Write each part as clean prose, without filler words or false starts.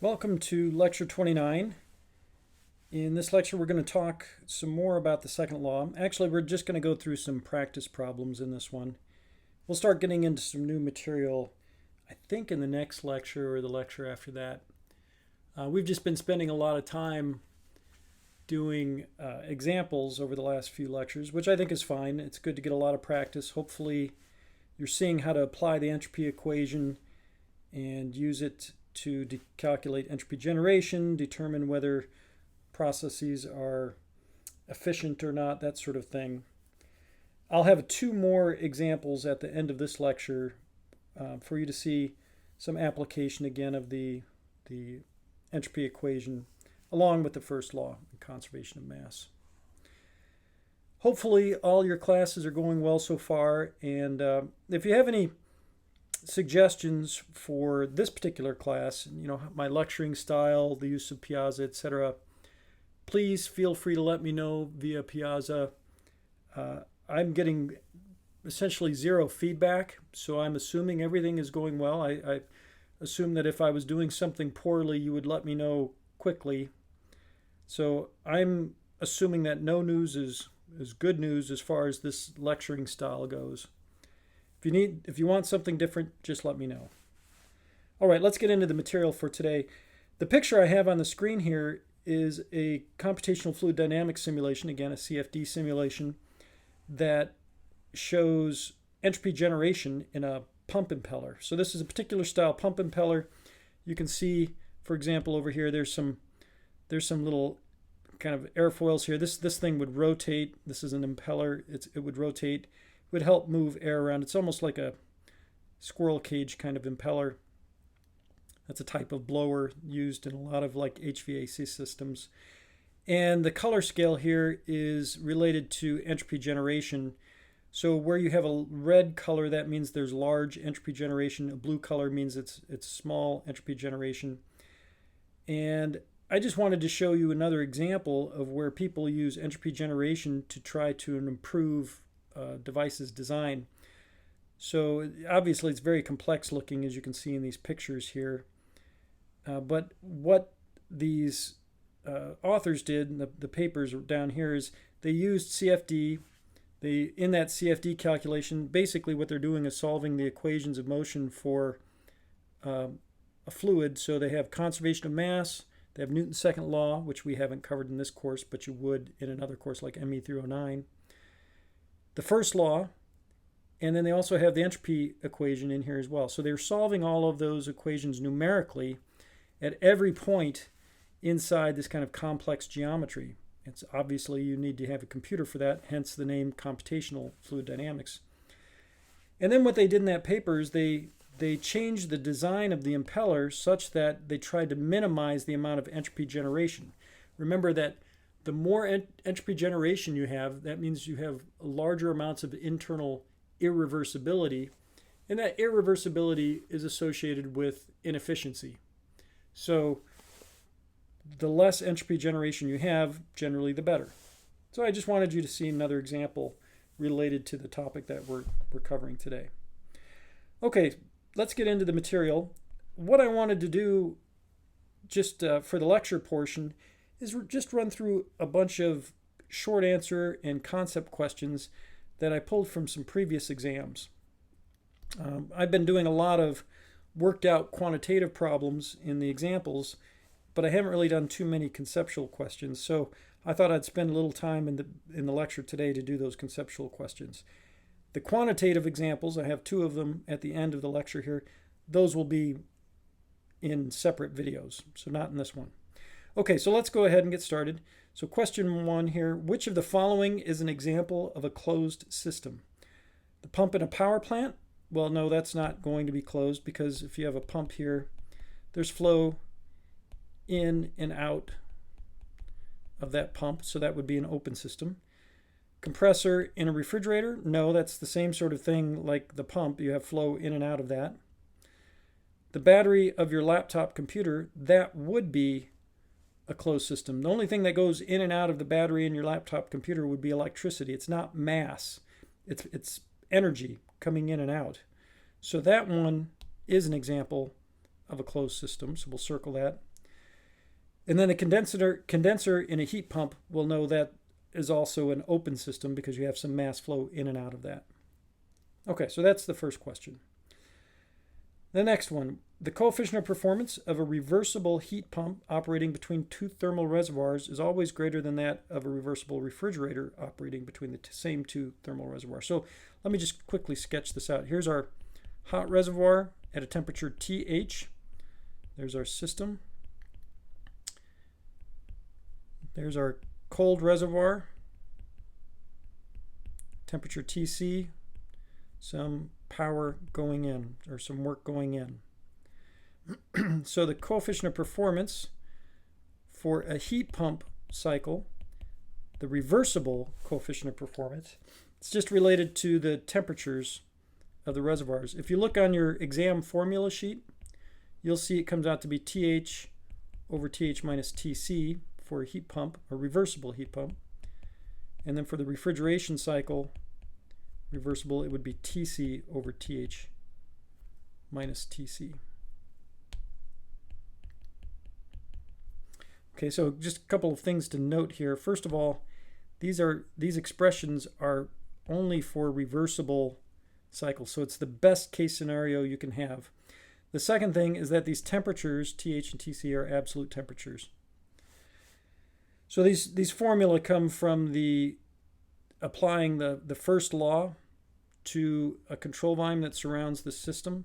Welcome to lecture 29. In this lecture we're going to talk some more about the second law. Actually, we're just going to go through some practice problems in this one. We'll start getting into some new material, I think, in the next lecture or the lecture after that. We've just been spending a lot of time doing examples over the last few lectures, which I think is fine. It's good to get a lot of practice. Hopefully you're seeing how to apply the entropy equation and use it to calculate entropy generation, determine whether processes are efficient or not, that sort of thing. I'll have two more examples at the end of this lecture for you to see some application again of the entropy equation along with the first law, conservation of mass. Hopefully all your classes are going well so far, and if you have any suggestions for this particular class, my lecturing style, the use of Piazza, etc., please feel free to let me know via Piazza. I'm getting essentially zero feedback, so I'm assuming everything is going well. I assume that if I was doing something poorly, you would let me know quickly. So I'm assuming that no news is good news as far as this lecturing style goes. If you want something different, just let me know. All right, let's get into the material for today. The picture I have on the screen here is a computational fluid dynamics simulation, again, a CFD simulation, that shows entropy generation in a pump impeller. So this is a particular style pump impeller. You can see, for example, over here, there's some little kind of airfoils here. This thing would rotate. This is an impeller. It would rotate. Would help move air around. It's almost like a squirrel cage kind of impeller. That's a type of blower used in a lot of like HVAC systems. And the color scale here is related to entropy generation. So where you have a red color, that means there's large entropy generation. A blue color means it's small entropy generation. And I just wanted to show you another example of where people use entropy generation to try to improve device's design. So obviously it's very complex looking, as you can see in these pictures here. But what these authors did in the papers down here is they used CFD. In that CFD calculation, basically what they're doing is solving the equations of motion for a fluid. So they have conservation of mass, they have Newton's second law, which we haven't covered in this course, but you would in another course like ME 309. The first law, and then they also have the entropy equation in here as well. So they're solving all of those equations numerically at every point inside this kind of complex geometry. It's obviously you need to have a computer for that, hence the name computational fluid dynamics. And then what they did in that paper is they changed the design of the impeller such that they tried to minimize the amount of entropy generation. Remember that the more entropy generation you have, that means you have larger amounts of internal irreversibility, and that irreversibility is associated with inefficiency. So the less entropy generation you have, generally the better. So I just wanted you to see another example related to the topic that we're covering today. Okay, let's get into the material. What I wanted to do just for the lecture portion is just run through a bunch of short answer and concept questions that I pulled from some previous exams. I've been doing a lot of worked out quantitative problems in the examples, but I haven't really done too many conceptual questions, so I thought I'd spend a little time in the lecture today to do those conceptual questions. The quantitative examples, I have two of them at the end of the lecture here. Those will be in separate videos, so not in this one. Okay, so let's go ahead and get started. So question one here, which of the following is an example of a closed system? The pump in a power plant? Well, no, that's not going to be closed because if you have a pump here, there's flow in and out of that pump, so that would be an open system. Compressor in a refrigerator? No, that's the same sort of thing like the pump. You have flow in and out of that. The battery of your laptop computer, that would be a closed system. The only thing that goes in and out of the battery in your laptop computer would be electricity. It's not mass. It's energy coming in and out. So that one is an example of a closed system, so we'll circle that. And then a condenser in a heat pump will know that is also an open system because you have some mass flow in and out of that. Okay, so that's the first question. The next one, the coefficient of performance of a reversible heat pump operating between two thermal reservoirs is always greater than that of a reversible refrigerator operating between the same two thermal reservoirs. So let me just quickly sketch this out. Here's our hot reservoir at a temperature TH. There's our system. There's our cold reservoir, temperature TC, some power going in or some work going in. So the coefficient of performance for a heat pump cycle, the reversible coefficient of performance, it's just related to the temperatures of the reservoirs. If you look on your exam formula sheet, you'll see it comes out to be TH over TH minus TC for a heat pump, a reversible heat pump. And then for the refrigeration cycle, reversible, it would be TC over TH minus TC. Okay, so just a couple of things to note here. First of all, these expressions are only for reversible cycles, so it's the best case scenario you can have. The second thing is that these temperatures, TH and TC, are absolute temperatures. So these formula come from applying the first law to a control volume that surrounds the system,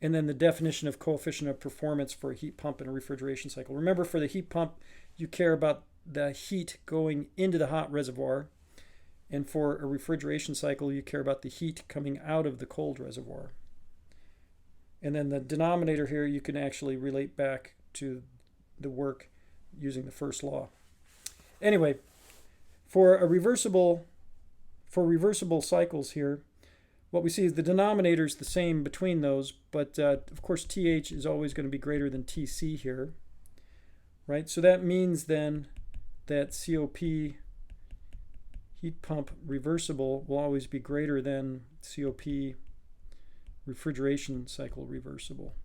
and then the definition of coefficient of performance for a heat pump and a refrigeration cycle. Remember, for the heat pump, you care about the heat going into the hot reservoir, and for a refrigeration cycle, you care about the heat coming out of the cold reservoir. And then the denominator here, you can actually relate back to the work using the first law. Anyway, for reversible cycles here, what we see is the denominator is the same between those, but of course TH is always going to be greater than TC here, right? So that means then that COP heat pump reversible will always be greater than COP refrigeration cycle reversible,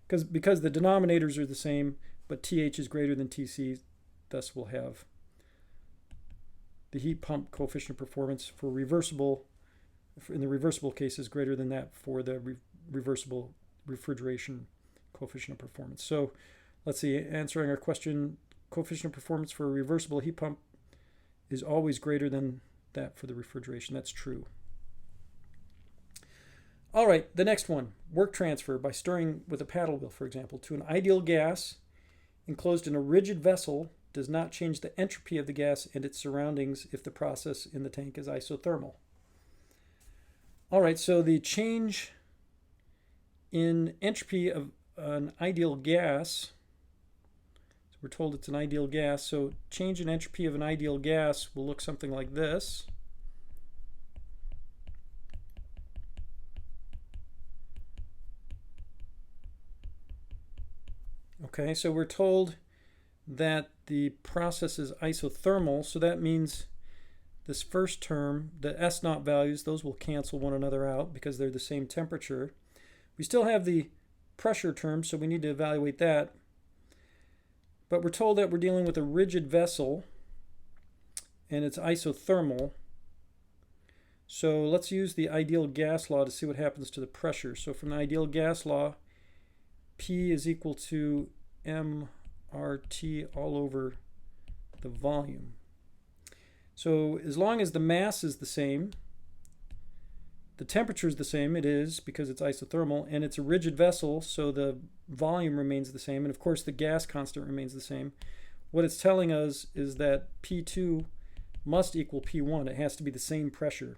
because the denominators are the same, but TH is greater than TC, thus we'll have the heat pump coefficient of performance for reversible, in the reversible case, is greater than that for the reversible refrigeration coefficient of performance. So let's see, answering our question, coefficient of performance for a reversible heat pump is always greater than that for the refrigeration. That's true. All right, the next one, work transfer by stirring with a paddle wheel, for example, to an ideal gas enclosed in a rigid vessel does not change the entropy of the gas and its surroundings if the process in the tank is isothermal. All right, so the change in entropy of an ideal gas, so we're told it's an ideal gas, so change in entropy of an ideal gas will look something like this. Okay, so we're told that the process is isothermal, so that means this first term, the S naught values, those will cancel one another out because they're the same temperature. We still have the pressure term, so we need to evaluate that. But we're told that we're dealing with a rigid vessel and it's isothermal. So let's use the ideal gas law to see what happens to the pressure. So from the ideal gas law, P is equal to mRT all over the volume. So as long as the mass is the same, the temperature is the same, it is because it's isothermal, and it's a rigid vessel, so the volume remains the same, and of course the gas constant remains the same. What it's telling us is that P2 must equal P1. It has to be the same pressure.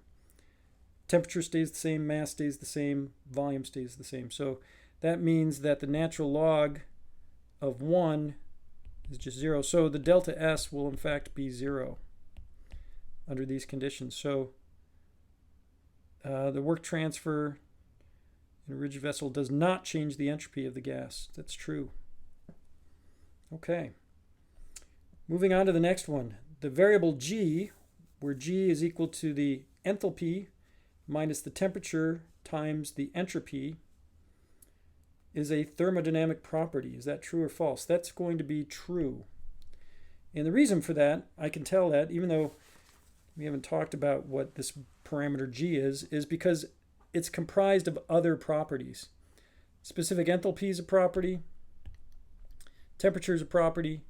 Temperature stays the same, mass stays the same, volume stays the same. So that means that the natural log of 1 is just 0. So the delta S will in fact be 0 under these conditions. So the work transfer in a rigid vessel does not change the entropy of the gas. That's true. Okay. Moving on to the next one. The variable G, where G is equal to the enthalpy minus the temperature times the entropy, is a thermodynamic property. Is that true or false? That's going to be true. And the reason for that, I can tell that, even though we haven't talked about what this parameter G is because it's comprised of other properties. Specific enthalpy is a property, temperature is a property,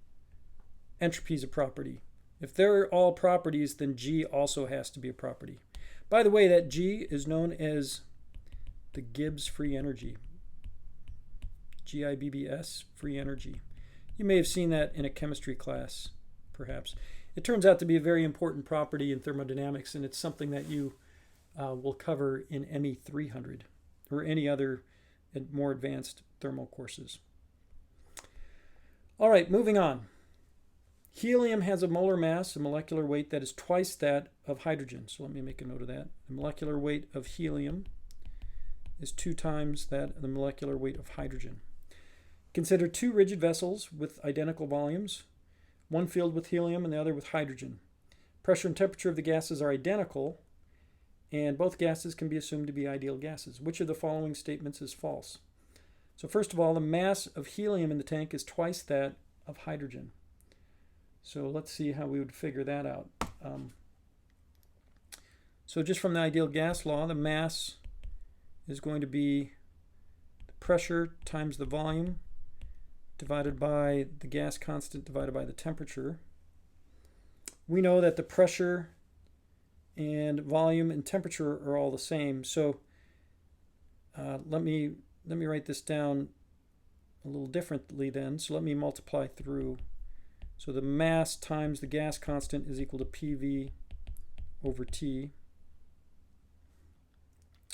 entropy is a property. If they're all properties, then G also has to be a property. By the way, that G is known as the Gibbs free energy. GIBBS, free energy. You may have seen that in a chemistry class, perhaps. It turns out to be a very important property in thermodynamics, and it's something that you will cover in ME 300 or any other more advanced thermal courses. All right, moving on. Helium has a molar mass, a molecular weight that is twice that of hydrogen. So let me make a note of that. The molecular weight of helium is 2 times that of the molecular weight of hydrogen. Consider 2 rigid vessels with identical volumes, one filled with helium and the other with hydrogen. Pressure and temperature of the gases are identical, and both gases can be assumed to be ideal gases. Which of the following statements is false? So first of all, the mass of helium in the tank is twice that of hydrogen. So let's see how we would figure that out. So just from the ideal gas law, the mass is going to be the pressure times the volume divided by the gas constant divided by the temperature. We know that the pressure and volume and temperature are all the same. So let me write this down a little differently then. So let me multiply through. So the mass times the gas constant is equal to PV over T.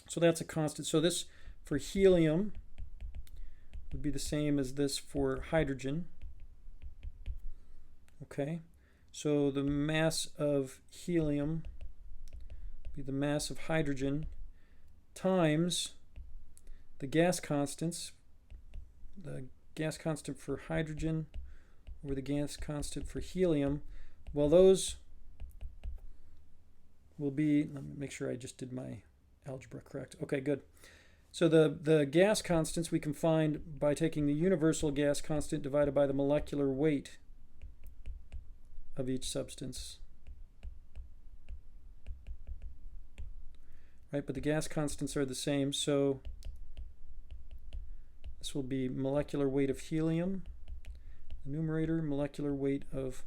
So that's a constant. So this for helium would be the same as this for hydrogen. Okay, so the mass of helium would be the mass of hydrogen times the gas constants, the gas constant for hydrogen over the gas constant for helium. Well, those will be, let me make sure I just did my algebra correct. Okay, good. So the gas constants we can find by taking the universal gas constant divided by the molecular weight of each substance. Right, but the gas constants are the same, so this will be molecular weight of helium, the numerator, molecular weight of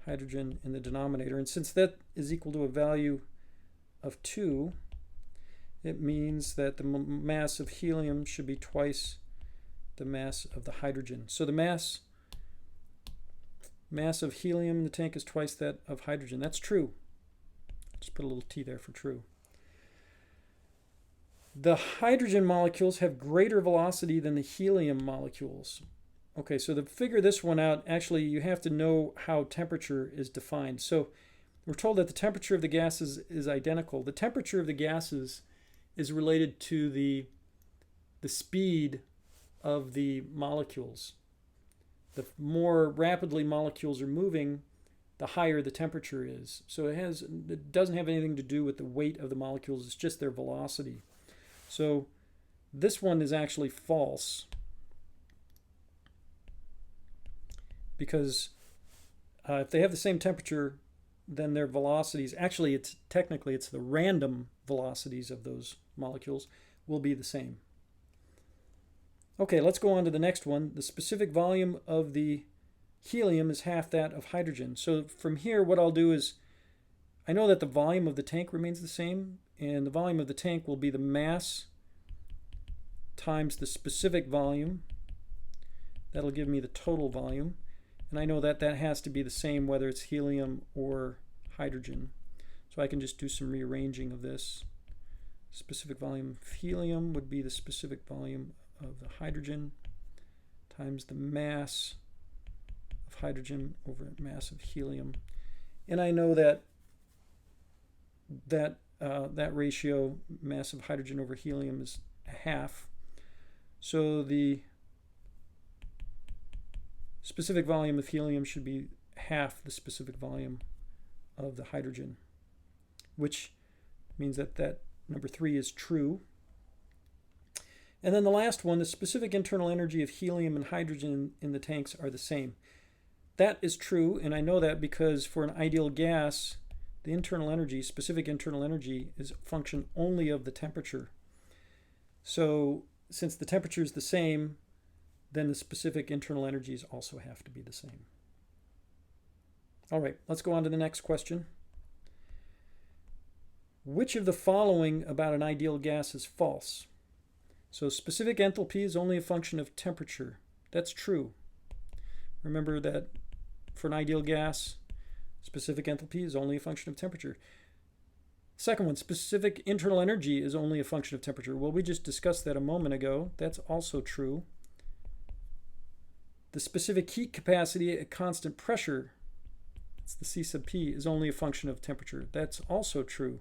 hydrogen in the denominator. And since that is equal to a value of 2, it means that the mass of helium should be twice the mass of the hydrogen. So the mass of helium in the tank is twice that of hydrogen. That's true. Just put a little T there for true. The hydrogen molecules have greater velocity than the helium molecules. Okay, so to figure this one out, actually you have to know how temperature is defined. So we're told that the temperature of the gases is identical. The temperature of the gases is related to the speed of the molecules. The more rapidly molecules are moving, the higher the temperature is. So it doesn't have anything to do with the weight of the molecules, it's just their velocity. So this one is actually false because if they have the same temperature, then their velocities, actually technically it's the random velocities of those molecules will be the same. Okay, let's go on to the next one. The specific volume of the helium is half that of hydrogen. So from here, what I'll do is, I know that the volume of the tank remains the same, and the volume of the tank will be the mass times the specific volume. That'll give me the total volume. And I know that that has to be the same whether it's helium or hydrogen. So I can just do some rearranging of this. Specific volume of helium would be the specific volume of the hydrogen times the mass of hydrogen over mass of helium. And I know that that ratio, mass of hydrogen over helium, is half. So the specific volume of helium should be half the specific volume of the hydrogen, which means that number 3 is true. And then the last one, the specific internal energy of helium and hydrogen in the tanks are the same. That is true, and I know that because for an ideal gas, the internal energy, specific internal energy, is a function only of the temperature. So since the temperature is the same, then the specific internal energies also have to be the same. All right, let's go on to the next question. Which of the following about an ideal gas is false? So specific enthalpy is only a function of temperature. That's true. Remember that for an ideal gas, specific enthalpy is only a function of temperature. Second one, specific internal energy is only a function of temperature. Well, we just discussed that a moment ago. That's also true. The specific heat capacity at constant pressure, it's the C sub P, is only a function of temperature. That's also true.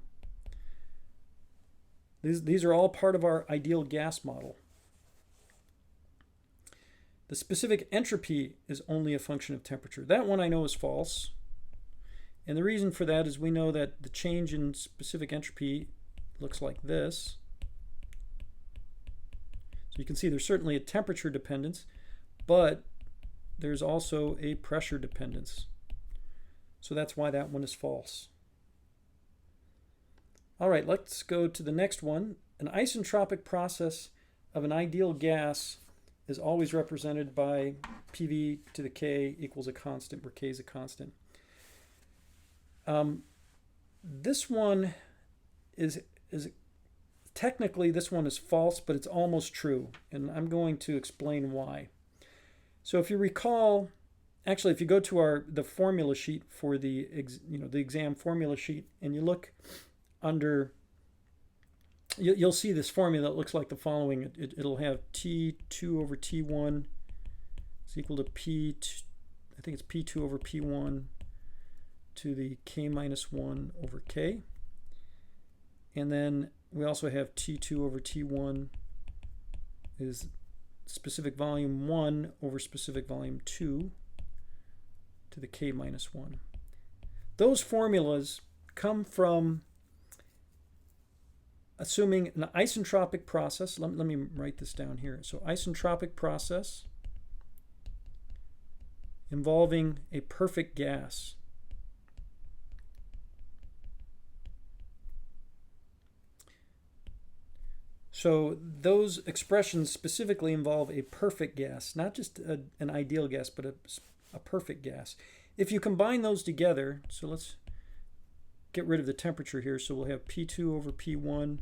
These are all part of our ideal gas model. The specific entropy is only a function of temperature. That one I know is false. And the reason for that is we know that the change in specific entropy looks like this. So you can see there's certainly a temperature dependence, but there's also a pressure dependence. So that's why that one is false. All right, let's go to the next one. An isentropic process of an ideal gas is always represented by PV to the K equals a constant, where K is a constant. This one is technically, this one is false, but it's almost true, and I'm going to explain why. So if you recall, actually, if you go to the formula sheet for the exam formula sheet, and you look under, you'll see this formula that looks like the following. It'll have T2 over T1 is equal to I think it's P2 over P1 to the K minus 1 over K. And then we also have T2 over T1 is specific volume 1 over specific volume 2 to the K minus 1. Those formulas come from assuming an isentropic process. Let me write this down here. So isentropic process involving a perfect gas. So those expressions specifically involve a perfect gas, not just an ideal gas, but a perfect gas. If you combine those together, so let's get rid of the temperature here. So we'll have P2 over P1,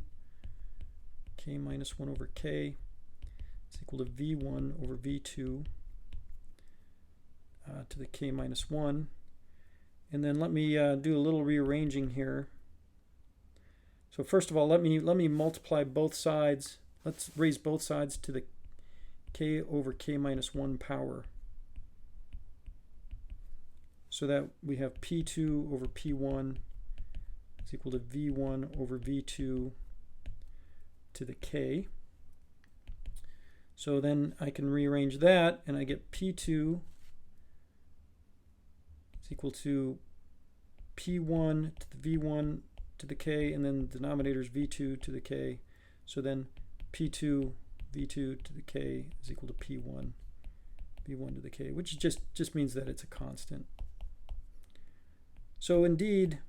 K minus 1 over K is equal to V1 over V2 to the K minus 1. And then let me do a little rearranging here. So first of all, let me multiply both sides. Let's raise both sides to the K over K minus 1 power. So that we have P2 over P1 is equal to V1 over V2 to the K. So then I can rearrange that, and I get P2 is equal to P1 to the V1 to the K, and then the denominator is V2 to the K. So then P2 V2 to the K is equal to P1 V1 to the K, which just means that it's a constant. So indeed,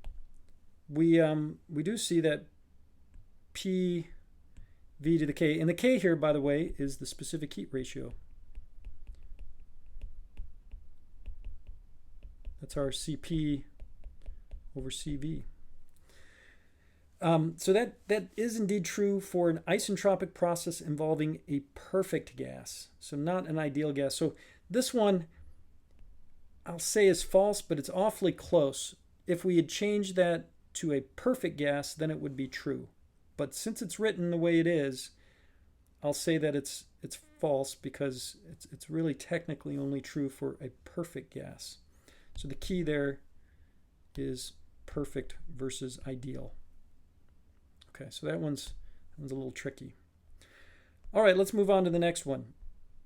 we do see that P V to the K, and the K here, by the way, is the specific heat ratio. That's our CP over CV. So that is indeed true for an isentropic process involving a perfect gas, so not an ideal gas. So this one I'll say is false, but it's awfully close. If we had changed that to a perfect gas, then it would be true. But since it's written the way it is, I'll say that it's false because it's really technically only true for a perfect gas. So the key there is perfect versus ideal. Okay, so that one's a little tricky. All right, let's move on to the next one.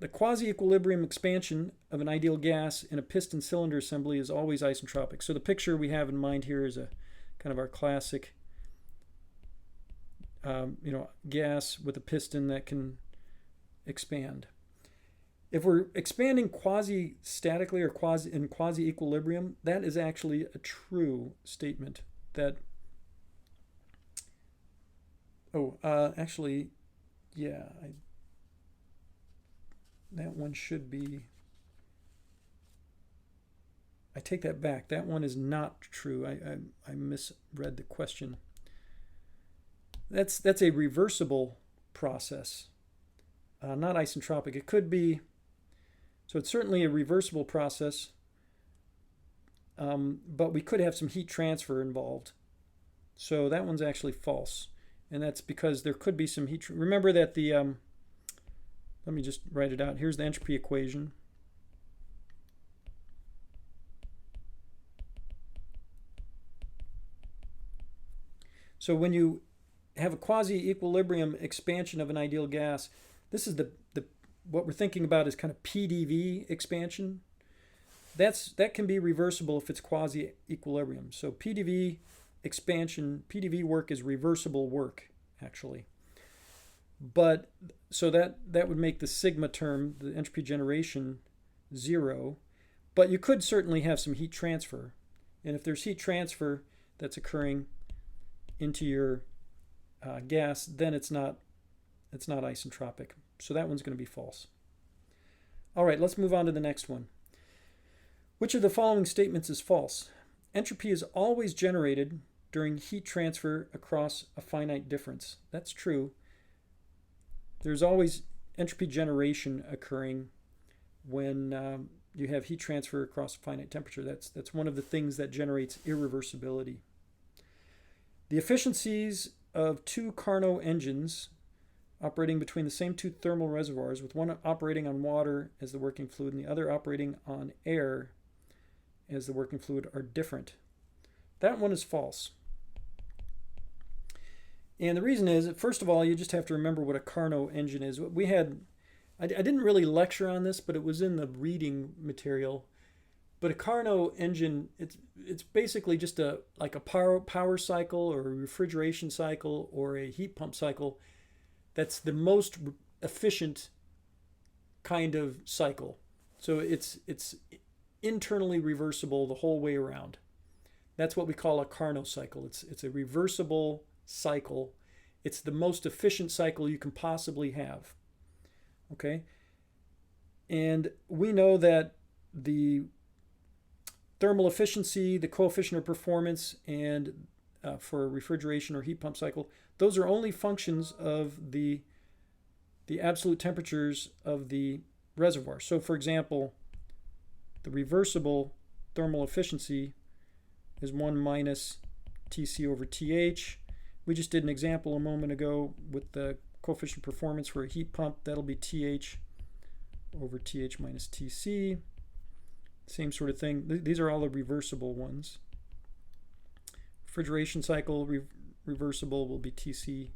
The quasi-equilibrium expansion of an ideal gas in a piston cylinder assembly is always isentropic. So the picture we have in mind here is a kind of our classic gas with a piston that can expand. If we're expanding quasi-statically or in quasi-equilibrium, that is actually a true statement. That, actually, yeah, that one should be, I take that back. That one is not true. I misread the question. That's a reversible process, not isentropic. It could be, so it's certainly a reversible process, but we could have some heat transfer involved. So that one's actually false. And that's because there could be some heat. Remember that the, let me just write it out. Here's the entropy equation. So when you have a quasi-equilibrium expansion of an ideal gas, this is the what we're thinking about is kind of PDV expansion. That can be reversible if it's quasi-equilibrium. So PDV expansion, PDV work is reversible work, actually. But so that would make the sigma term, the entropy generation, 0. But you could certainly have some heat transfer. And if there's heat transfer that's occurring into your gas, then it's not isentropic. So that one's going to be false. All right, let's move on to the next one. Which of the following statements is false? Entropy is always generated during heat transfer across a finite difference. That's true. There's always entropy generation occurring when you have heat transfer across a finite temperature. That's one of the things that generates irreversibility. The efficiencies of two Carnot engines operating between the same two thermal reservoirs, with one operating on water as the working fluid and the other operating on air as the working fluid, are different. That one is false. And the reason is, first of all, you just have to remember what a Carnot engine is. We had, I didn't really lecture on this, but it was in the reading material. But a Carnot engine, it's basically just like a power cycle or a refrigeration cycle or a heat pump cycle. That's the most efficient kind of cycle. So it's internally reversible the whole way around. That's what we call a Carnot cycle. It's a reversible cycle. It's the most efficient cycle you can possibly have. Okay? And we know that the thermal efficiency, the coefficient of performance, and for a refrigeration or heat pump cycle, those are only functions of the absolute temperatures of the reservoir. So for example, the reversible thermal efficiency is 1 minus Tc over Th. We just did an example a moment ago with the coefficient of performance for a heat pump. That'll be Th over Th minus Tc. Same sort of thing. These are all the reversible ones. Refrigeration cycle reversible will be Tc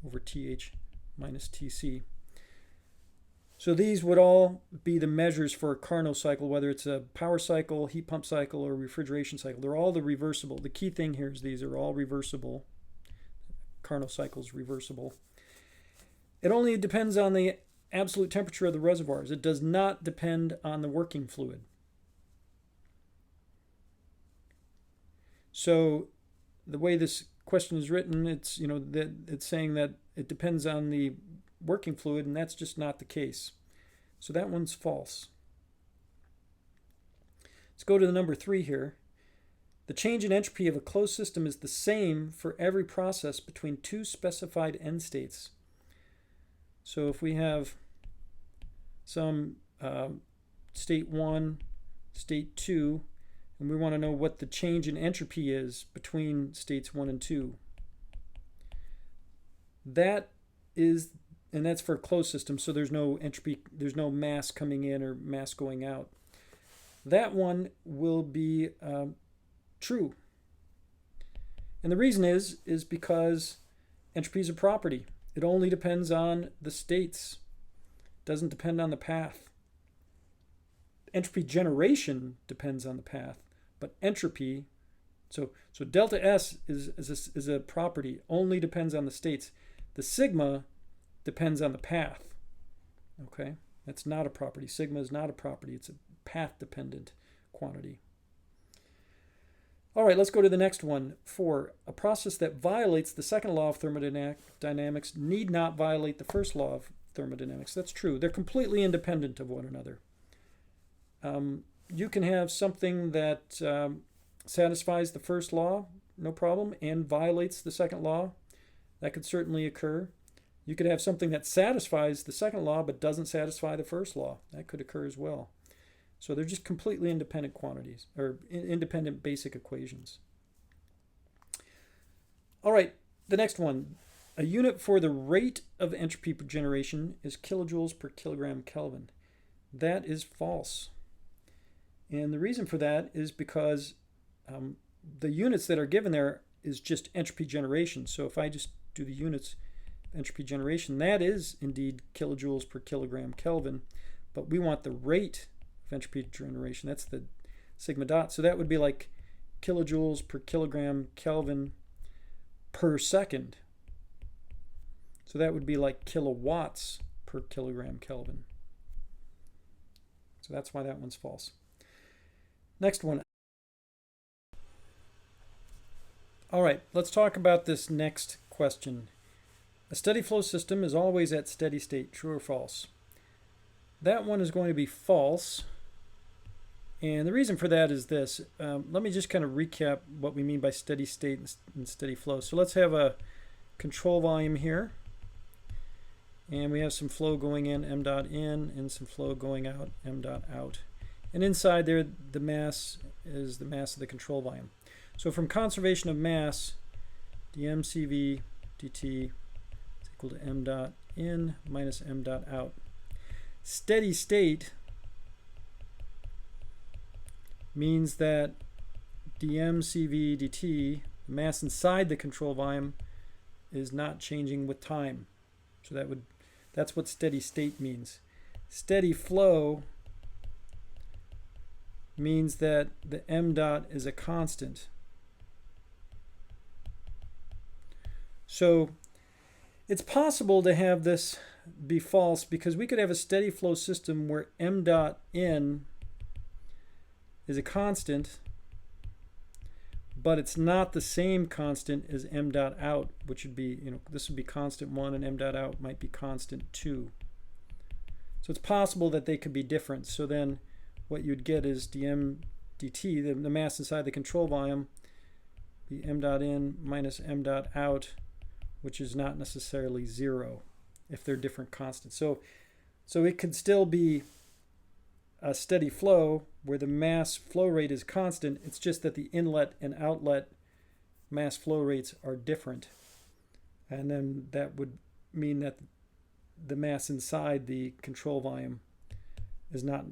over Th minus Tc. So these would all be the measures for a Carnot cycle, whether it's a power cycle, heat pump cycle, or refrigeration cycle. They're all the reversible. The key thing here is these are all reversible. Carnot cycle is reversible. It only depends on the absolute temperature of the reservoirs. It does not depend on the working fluid. So the way this question is written, it's that it's saying that it depends on the working fluid, and that's just not the case. So that one's false. Let's go to the number 3 here. The change in entropy of a closed system is the same for every process between two specified end states. So if we have some state 1, state 2, and we want to know what the change in entropy is between states 1 and 2. That is, and that's for a closed system, so there's no entropy, there's no mass coming in or mass going out. That one will be true. And the reason is because entropy is a property. It only depends on the states. It doesn't depend on the path. Entropy generation depends on the path, but entropy, so delta S is a property, only depends on the states. The sigma depends on the path. Okay, that's not a property. Sigma is not a property. It's a path-dependent quantity. All right, let's go to the next one. 4. A process that violates the second law of thermodynamics need not violate the first law of thermodynamics. That's true. They're completely independent of one another. You can have something that satisfies the first law, no problem, and violates the second law. That could certainly occur. You could have something that satisfies the second law but doesn't satisfy the first law. That could occur as well. So they're just completely independent quantities, or independent basic equations. All right, the next one. A unit for the rate of entropy generation is kilojoules per kilogram Kelvin. That is false. And the reason for that is because the units that are given there is just entropy generation. So if I just do the units of entropy generation, that is indeed kilojoules per kilogram Kelvin, but we want the rate of entropy generation. That's the sigma dot. So that would be like kilojoules per kilogram Kelvin per second. So that would be like kilowatts per kilogram Kelvin. So that's why that one's false. Next one. All right, let's talk about this next question. A steady flow system is always at steady state, true or false? That one is going to be false. And the reason for that is this. Let me just kind of recap what we mean by steady state and steady flow. So let's have a control volume here. And we have some flow going in, m dot in, and some flow going out, m dot out. And inside there, the mass is the mass of the control volume. So from conservation of mass, dmcv dt is equal to m dot in minus m dot out. Steady state means that dmcv dt, the mass inside the control volume, is not changing with time. So that's what steady state means. Steady flow means that the m dot is a constant. So it's possible to have this be false because we could have a steady flow system where m dot in is a constant, but it's not the same constant as m dot out, which would be, this would be constant 1 and m dot out might be constant 2. So it's possible that they could be different. So then what you'd get is dm dt, the mass inside the control volume, be m dot in minus m dot out, which is not necessarily 0 if they're different constants. So it could still be a steady flow where the mass flow rate is constant. It's just that the inlet and outlet mass flow rates are different. And then that would mean that the mass inside the control volume is not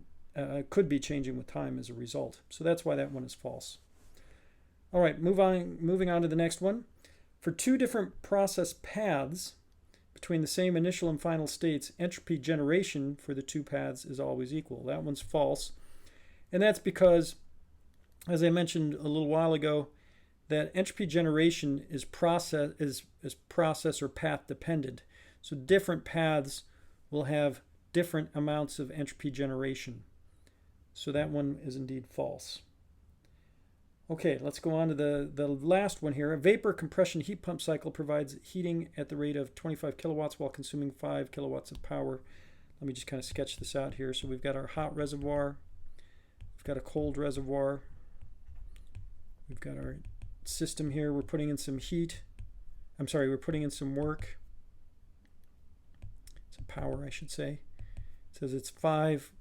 could be changing with time as a result. So that's why that one is false. All right, moving on to the next one. For two different process paths between the same initial and final states, entropy generation for the two paths is always equal. That one's false. And that's because, as I mentioned a little while ago, that entropy generation is process or path dependent. So different paths will have different amounts of entropy generation. So that one is indeed false. Okay, let's go on to the last one here. A vapor compression heat pump cycle provides heating at the rate of 25 kilowatts while consuming 5 kilowatts of power. Let me just kind of sketch this out here. So we've got our hot reservoir. We've got a cold reservoir. We've got our system here. We're putting in some heat. We're putting in some work. Some power, I should say. It says it's 5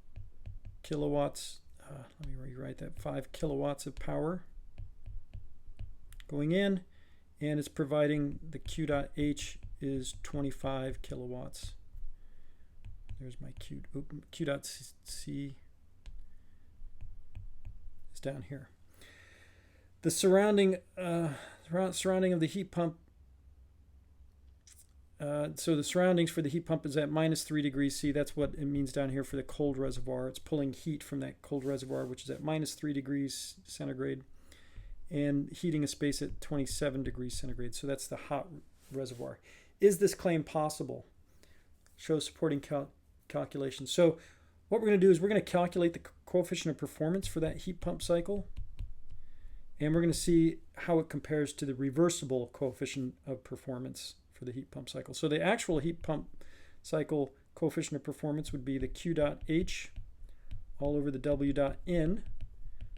kilowatts. Let me rewrite that. 5 kilowatts of power going in, and it's providing the Q dot H is 25 kilowatts. There's my Q dot C is down here. The surrounding of the heat pump, so the surroundings for the heat pump is at minus 3 degrees C. That's what it means down here for the cold reservoir. It's pulling heat from that cold reservoir, which is at minus 3 degrees centigrade, and heating a space at 27 degrees centigrade. So that's the hot reservoir. Is this claim possible? Show supporting calculations. So what we're going to do is we're going to calculate the coefficient of performance for that heat pump cycle. And we're going to see how it compares to the reversible coefficient of performance for the heat pump cycle. So the actual heat pump cycle coefficient of performance would be the Q dot H all over the W dot N.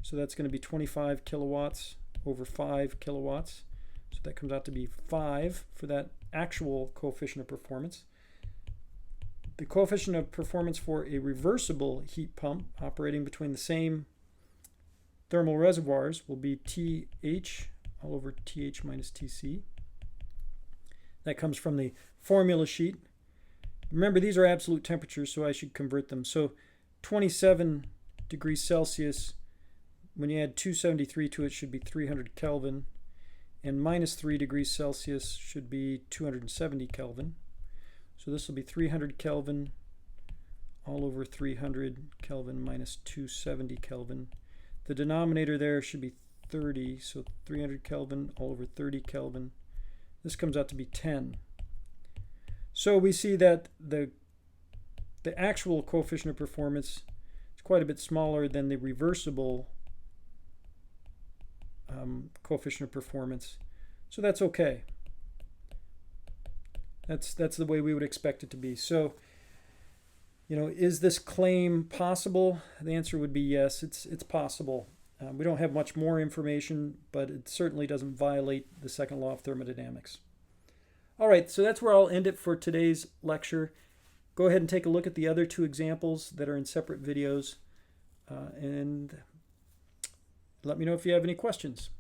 So that's going to be 25 kilowatts over 5 kilowatts. So that comes out to be 5 for that actual coefficient of performance. The coefficient of performance for a reversible heat pump operating between the same thermal reservoirs will be TH all over TH minus TC. That comes from the formula sheet. Remember, these are absolute temperatures, so I should convert them. So 27 degrees Celsius, when you add 273 to it, should be 300 Kelvin. And minus 3 degrees Celsius should be 270 Kelvin. So this will be 300 Kelvin all over 300 Kelvin minus 270 Kelvin. The denominator there should be 30, so 300 Kelvin all over 30 Kelvin. This comes out to be 10. So we see that the actual coefficient of performance is quite a bit smaller than the reversible coefficient of performance. So that's okay. That's the way we would expect it to be. So, you know, is this claim possible? The answer would be yes, it's possible. We don't have much more information, but it certainly doesn't violate the second law of thermodynamics. All right, so that's where I'll end it for today's lecture. Go ahead and take a look at the other two examples that are in separate videos, and let me know if you have any questions.